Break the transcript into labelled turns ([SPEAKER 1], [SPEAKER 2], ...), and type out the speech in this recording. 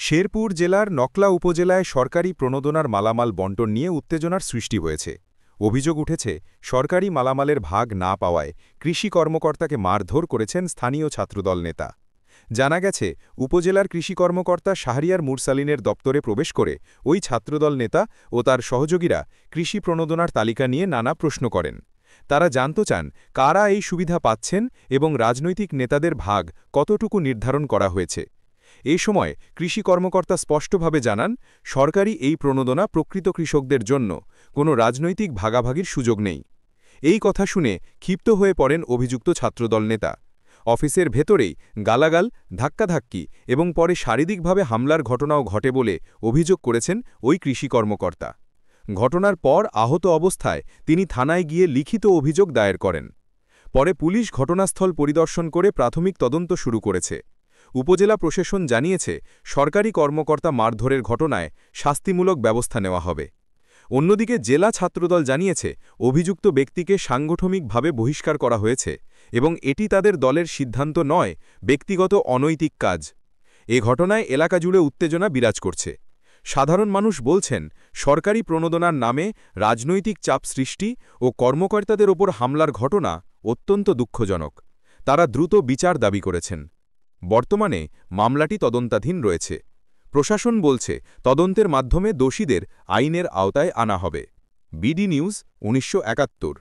[SPEAKER 1] শেরপুর জেলার নকলা উপজেলায় সরকারি প্রণোদনার মালামাল বণ্টন নিয়ে উত্তেজনার সৃষ্টি হয়েছে। অভিযোগ উঠেছে, সরকারি মালামালের ভাগ না পাওয়ায় কৃষি কর্মকর্তাকে মারধর করেছেন স্থানীয় ছাত্রদল নেতা। জানা গেছে, উপজেলার কৃষি কর্মকর্তা শাহরিয়ার মুরসালিনের দপ্তরে প্রবেশ করে ওই ছাত্রদল নেতা ও তার সহযোগীরা কৃষি প্রণোদনার তালিকা নিয়ে নানা প্রশ্ন করেন। তারা জানতে চান, কারা এই সুবিধা পাচ্ছেন এবং রাজনৈতিক নেতাদের ভাগ কতটুকু নির্ধারণ করা হয়েছে। এই সময় কৃষি কর্মকর্তা স্পষ্টভাবে জানান, সরকারি এই প্রণোদনা প্রকৃত কৃষকদের জন্য, কোনো রাজনৈতিক ভাগাভাগির সুযোগ নেই। এই কথা শুনে ক্ষিপ্ত হয়ে পড়েন অভিযুক্ত ছাত্রদল নেতা। অফিসের ভেতরেই গালাগাল, ধাক্কাধাক্কি এবং পরে শারীরিকভাবে হামলার ঘটনাও ঘটে বলে অভিযোগ করেছেন ওই কৃষি কর্মকর্তা। ঘটনার পর আহত অবস্থায় তিনি থানায় গিয়ে লিখিত অভিযোগ দায়ের করেন। পরে পুলিশ ঘটনাস্থল পরিদর্শন করে প্রাথমিক তদন্ত শুরু করেছে। উপজেলা প্রশাসন জানিয়েছে, সরকারি কর্মকর্তা মারধরের ঘটনায় শাস্তিমূলক ব্যবস্থা নেওয়া হবে। অন্যদিকে জেলা ছাত্রদল জানিয়েছে, অভিযুক্ত ব্যক্তিকে সাংগঠনিকভাবে বহিষ্কার করা হয়েছে এবং এটি তাদের দলের সিদ্ধান্ত নয়, ব্যক্তিগত অনৈতিক কাজ। এ ঘটনায় এলাকা জুড়ে উত্তেজনা বিরাজ করছে। সাধারণ মানুষ বলছেন, সরকারি প্রণোদনার নামে রাজনৈতিক চাপ সৃষ্টি ও কর্মকর্তাদের ওপর হামলার ঘটনা অত্যন্ত দুঃখজনক। তারা দ্রুত বিচার দাবি করেছেন। বর্তমানে মামলাটি তদন্তাধীন রয়েছে। প্রশাসন বলছে, তদন্তের মাধ্যমে দোষীদের আইনের আওতায় আনা হবে। BD news, 1971।